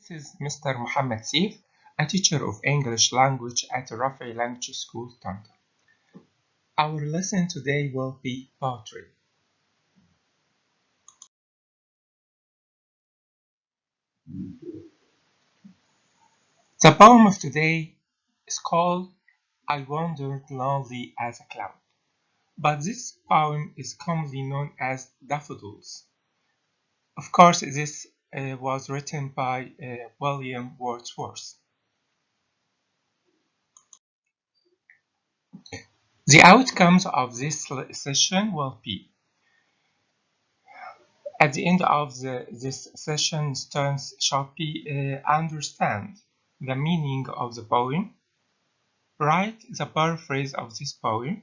This is Mr. Muhammad Sif, a teacher of English language at Rafi Language School, Stanza. Our lesson today will be poetry. The poem of today is called I Wandered Lonely as a Cloud, but this poem is commonly known as Daffodils. Of course, this was written by William Wordsworth. The outcomes of this session will be: at the end of this session, students shall understand the meaning of the poem, write the paraphrase of this poem,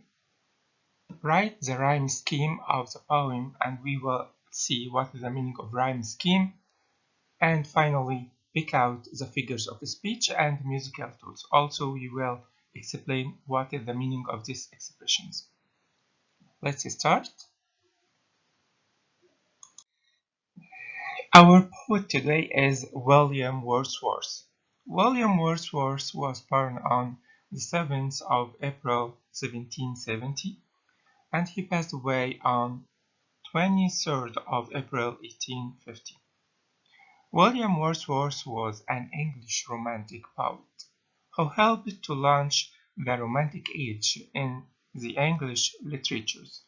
write the rhyme scheme of the poem, and we will see what is the meaning of rhyme scheme, and finally pick out the figures of speech and musical tools. Also, we will explain what is the meaning of these expressions. Let's start. Our poet today is William Wordsworth. William Wordsworth was born on the 7th of April 1770 and he passed away on 23rd of April 1850. William Wordsworth was an English romantic poet who helped to launch the Romantic Age in the English literatures.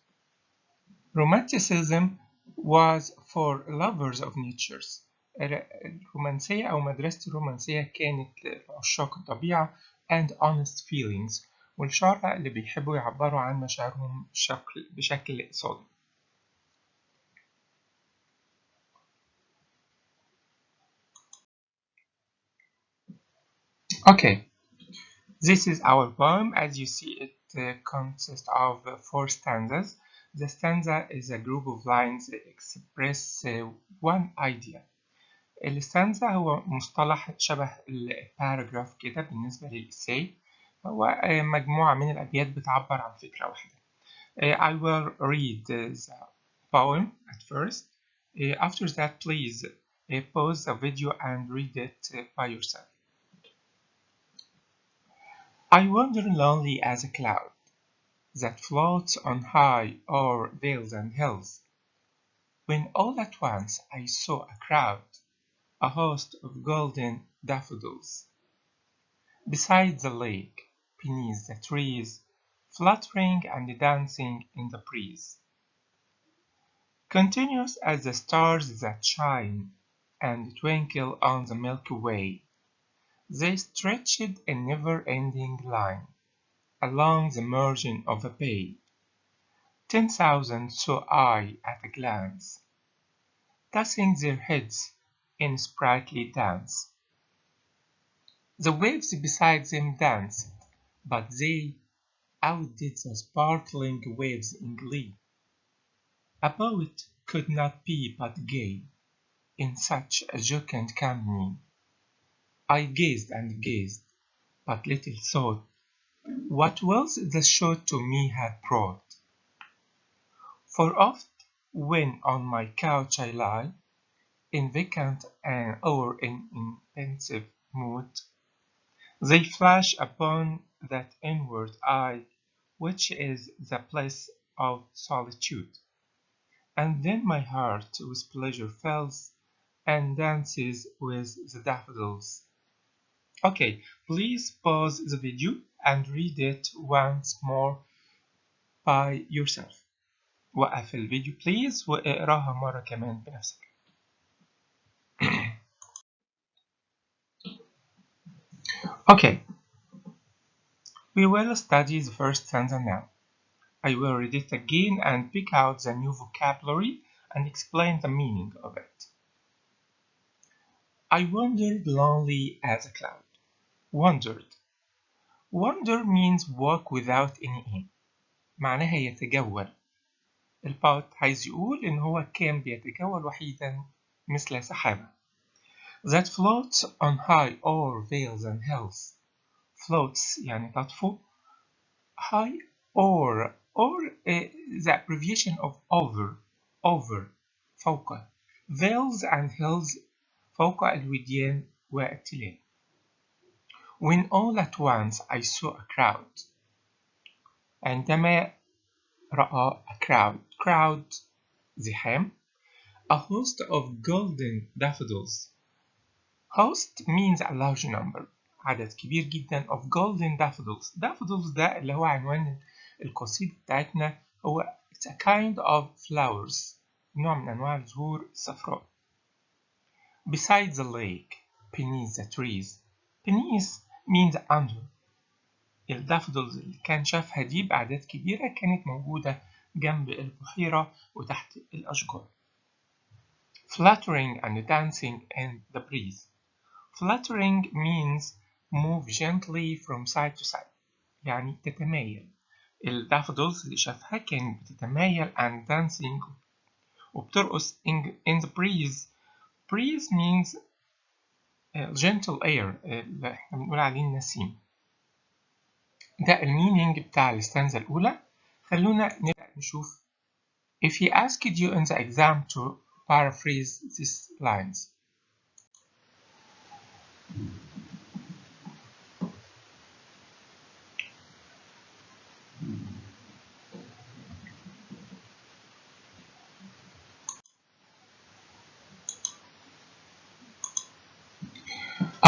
Romanticism was for lovers of nature. الرومانسية أو مدرسة الرومانسية كانت لعشاق الطبيعة and honest feelings والشعراء اللي بيحبوا يعبروا عن مشاعرهم بشكل صادق. Okay, this is our poem. As you see, it consists of 4 stanzas. The stanza is a group of lines that express one idea. الستانزا هو مصطلح شبه الباراجراف كده بالنسبة للإساي، هو مجموعة من الأبيات بتعبر عن فكرة واحدة. I will read the poem at first. After that, please pause the video and read it by yourself. I wander lonely as a cloud that floats on high o'er vales and hills, when all at once I saw a crowd, a host of golden daffodils, beside the lake, beneath the trees, fluttering and dancing in the breeze. Continuous as the stars that shine and twinkle on the Milky Way, they stretched a never-ending line along the margin of a bay. 10,000 saw I at a glance, tossing their heads in sprightly dance. The waves beside them danced, but they outdid the sparkling waves in glee. A poet could not be but gay in such a jocund company. I gazed and gazed, but little thought what wealth the show to me had brought. For oft, when on my couch I lie, in vacant or in pensive mood, they flash upon that inward eye, which is the place of solitude. And then my heart with pleasure fills, and dances with the daffodils. Okay, please pause the video and read it once more by yourself. وقف الفيديو please واقراها مرة كمان بنفسك. Okay, we will study the first stanza now. I will read it again and pick out the new vocabulary and explain the meaning of it. I wandered lonely as a cloud. Wandered. Wander means walk without any aim. معناها يتجول. الباوت عايز يقول إن هو كان بيتجول وحيدا مثل سحابة. That floats on high o'er vales and hills. Floats يعني تطفو. High or the abbreviation of over فوق. Vales and hills فوق الوديان والتلال. When all at once I saw a crowd. عندما رأى a crowd زحام. A host of golden daffodils. Host means a large number. عدد كبير جدا of golden daffodils. Daffodils ده اللي هو عنوان القصيدة بتاعتنا. هو it's a kind of flowers. نوع من أنواع الزهور الصفراء. Beside the lake, beneath the trees. Beneath means under. الدافودلز اللي كان شافها دي بأعداد كبيرة كانت موجودة جنب البحيرة وتحت الأشجار. Fluttering and dancing in the breeze. Fluttering means move gently from side to side. يعني تتمايل. الدافودلز اللي شافها كانت بتتمايل and dancing وبترقص in the breeze. Breeze means gentle air اللي احنا بنقول عليه النسيم. ده المينينج بتاع الستانزا الأولى. خلونا نبدأ نشوف. If he asked you in the exam to paraphrase these lines.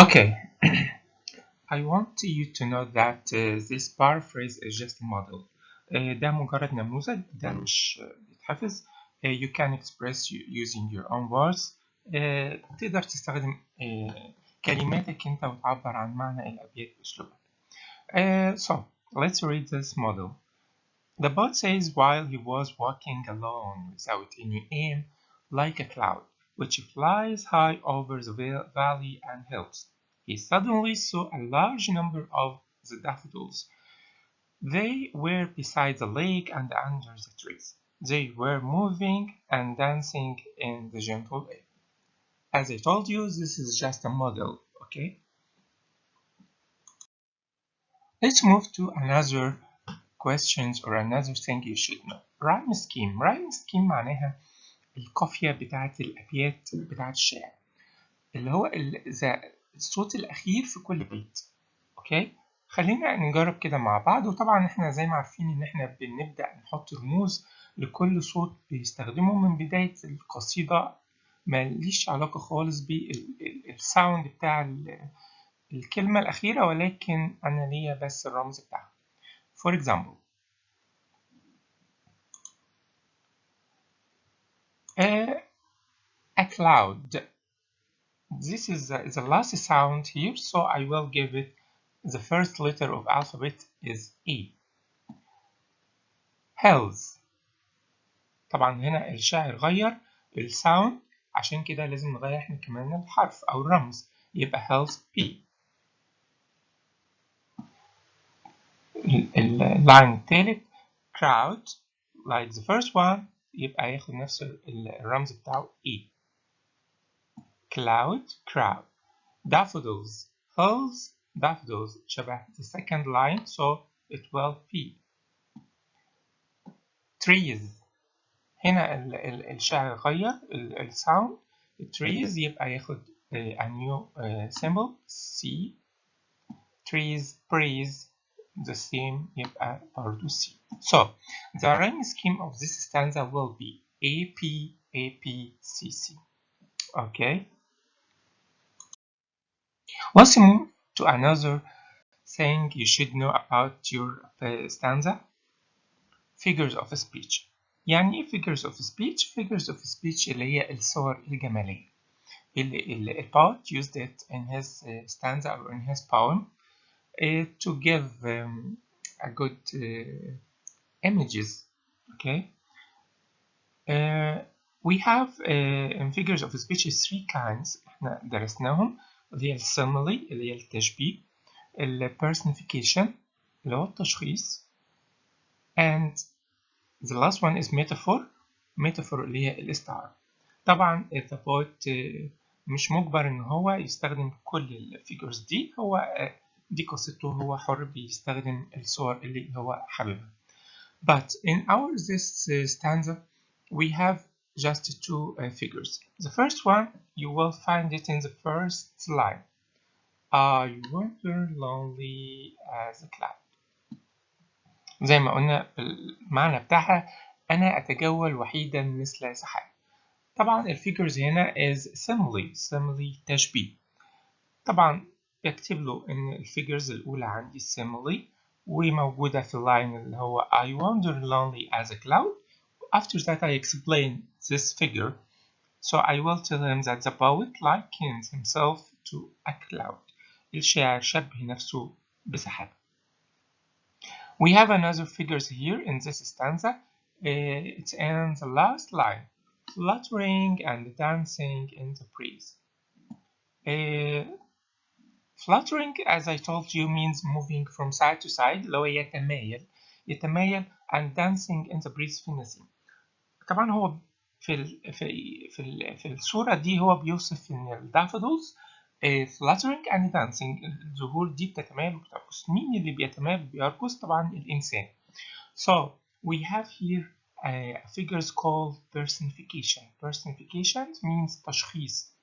Okay. I want you to know that this paraphrase is just a model. ده مجرد نموذج، ده مش بيتحفظ. You can express using your own words. تقدر تستخدم كلماتك انت وتعبر عن معنى الأبيات بأسلوبك. So let's read this model. The poet says while he was walking alone without any aim, like a cloud, which flies high over the valley and hills, he suddenly saw a large number of the daffodils. They were beside the lake and under the trees. They were moving and dancing in the gentle air. As I told you, this is just a model, okay? Let's move to another questions or another thing you should know. Rhyme scheme. Rhyme scheme معناها القافية بتاعة الأبيات بتاعة الشعر اللي هو الصوت الأخير في كل بيت. أوكي؟ خلينا نجرب كده مع بعض. وطبعا احنا زي ما عارفين ان احنا بنبدأ نحط رموز لكل صوت بيستخدمه من بداية القصيدة. ماليش علاقة خالص بالساوند بتاع الكلمة الأخيرة، ولكن أنا ليا بس الرمز بتاعها. For example, a cloud. This is the last sound here, so I will give it the first letter of alphabet is E. Hills. طبعا هنا الشاعر غير الساوند، عشان كده لازم نغير احنا كمان الحرف أو الرمز، يبقى hills P. اللاين التالت crowd like the first one يبقى ياخد نفس الرمز بتاعه E. Cloud crowd. Daffodils hills daffodils شبه the second line, so it will be. Trees. هنا الشاعر غير الساوند. trees يبقى ياخد a new symbol C. Trees breeze the same يبقى برضو C. So the rhyme scheme of this stanza will be A P A P C C. Okay. Let's move to another thing you should know about your stanza. Figures of speech. يعني ايه figures of speech؟ Figures of speech اللي هي الصور الجمالية. The poet used it in his stanza or in his poem to give a good images. Okay. We have in figures of speech three kinds. احنا درسناهم اللي هي السيميلي اللي هي التشبيه، personification اللي هو التشخيص، and the last one is metaphor. metaphor اللي هي الاستعارة. طبعا the poet مش مجبر ان هو يستخدم كل الفيجرز دي، هو دي قصته، هو حر بيستخدم الصور اللي هو حاببها. But in our this stanza we have just two figures. The first one you will find it in the first line. I wander lonely as a cloud. زي ما قلنا المعنى بتاعها أنا أتجول وحيدا مثل سحاب. طبعا الفيجرز هنا is simile تشبيه. طبعا بكتب له إن الفيجرز الأولى عندي simile وموجودة في اللاين اللي هو I wander lonely as a cloud. After that I explain this figure. So I will tell him that the poet likens himself to a cloud. الشاعر شبه نفسه بسحاب. We have another figures here in this stanza. It's in the last line. Fluttering and dancing in the breeze. Fluttering, as I told you, means moving from side to side. اللي هو يتمايل and dancing in the breeze في النسيم. طبعا هو في الصورة دي هو بيوصف إن الدافودلز fluttering and dancing الزهور دي بتتمايل وبترقص. مين اللي بيتمايل وبيرقص؟ طبعا الإنسان. So we have here figures called personification. Personification means تشخيص.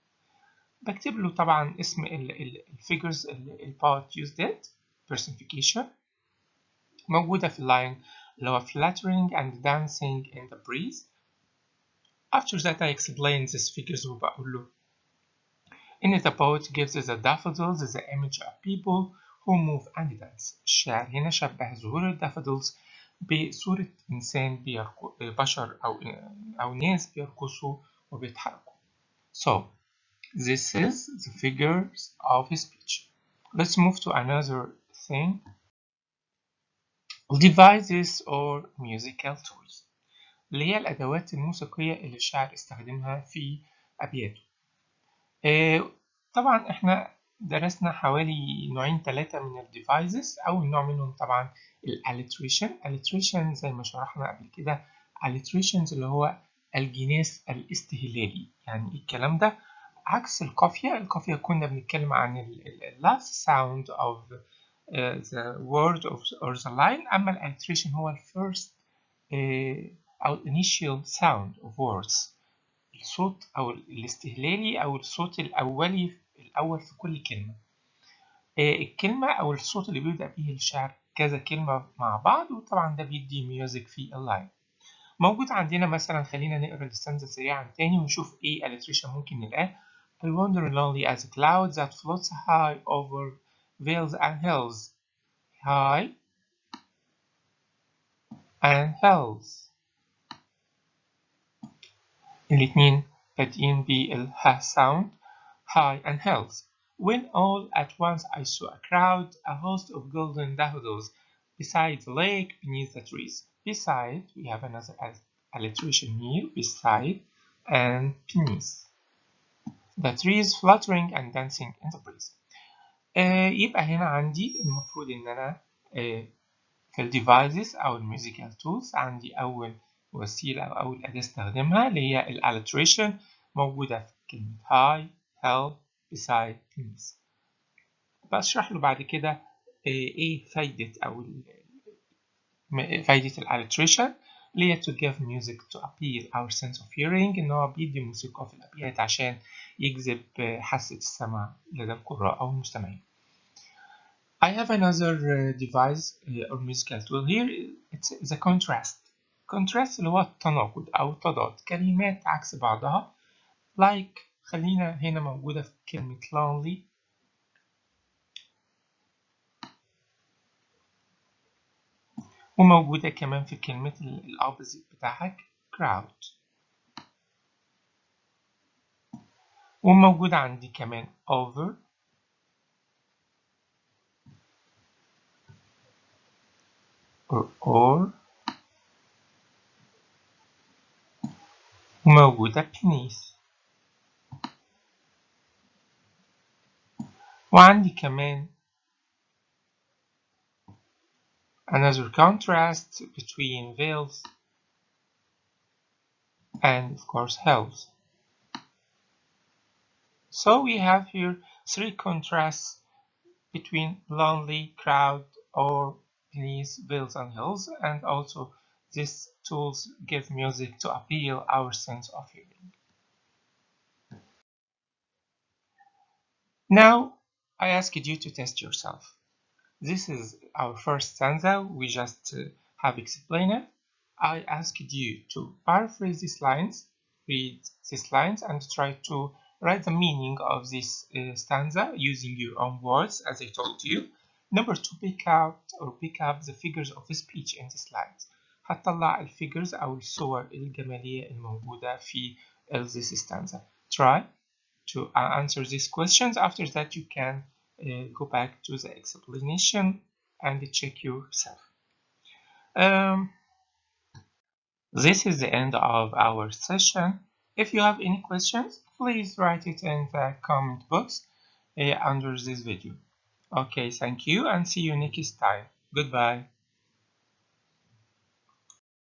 بكتب له طبعا اسم الفيجرز اللي البوت used it. Personification موجودة في اللاين اللي هو fluttering and dancing in the breeze. After that I explain these figures وبقول له إن the poet gives the daffodils the image of people who move and dance. الشاعر هنا شبه ظهور الدافودلز بصورة إنسان بشر أو ناس بيرقصوا وبيتحركوا. So this is the figures of speech. Let's move to another thing. Devices or musical tools اللي هي الأدوات الموسيقية اللي الشاعر استخدمها في أبياته. طبعا احنا درسنا حوالي نوعين ثلاثة من الديفايسز. أول نوع منهم طبعا الاليتريشن زي ما شرحنا قبل كده. alliterations اللي هو الجناس الاستهلالي. يعني الكلام ده عكس القافية كنا بنتكلم عن last sound of the word or the line. أما الاليتريشن هو first أو initial sound of words. الصوت أو الاستهلالي أو الصوت الأول في كل كلمة. الكلمة أو الصوت اللي بيبدأ به الشعر كذا كلمة مع بعض، وطبعا ده بيدي ميوزك في اللاين. موجود عندنا مثلا، خلينا نقرا الستانزا سريعا تاني ونشوف ايه alliteration ممكن نلقاه. I wander lonely as a cloud that floats high over vales and hills. High and hills. الاتنين بادئين بالها sound. High and hills. When all at once I saw a crowd, a host of golden daffodils, beside the lake, beneath the trees. Beside, we have another alliteration here, beside and beneath. The trees fluttering and dancing in the breeze. يبقى هنا عندي المفروض إن أنا في الديفايسز أو الميوزيكال تولز عندي أول وسيلة أو أول أداة استخدمها اللي هي الاليتريشن، موجودة في كلمة high, hell, beside, beneath. بشرح له بعد كده إيه فايدة أو فايدة الاليتريشن اللي هي to give music to appeal our sense of hearing. إن هو بيدي موسيقى في الأبيات عشان يجذب حاسة السمع لدى القراء أو المستمعين. I have another device or musical tool here. It's the contrast. Contrast اللي هو التناقض أو التضاد، كلمات عكس بعضها. Like خلينا هنا موجودة في كلمة lonely. وموجودة كمان في كلمة الأوبوزيت بتاعها crowd. وموجودة عندي كمان over or وموجودة beneath. وعندي كمان another contrast between veils and of course hills. So we have here three contrasts between lonely, crowd, or beneath veils and hills, and also these tools give music to appeal our sense of hearing. Now I asked you to test yourself. This is our first stanza. We just have explained it. I asked you to paraphrase these lines, read these lines, and try to write the meaning of this stanza using your own words, as I told you. Number two, pick up the figures of speech in the slides. هتطلع الفيجرز أو الصور الجمالية الموجودة في this stanza. Try to answer these questions. After that, you can go back to the explanation and check yourself. This is the end of our session. If you have any questions, please write it in the comment box under this video. Okay, thank you and see you next time. Goodbye.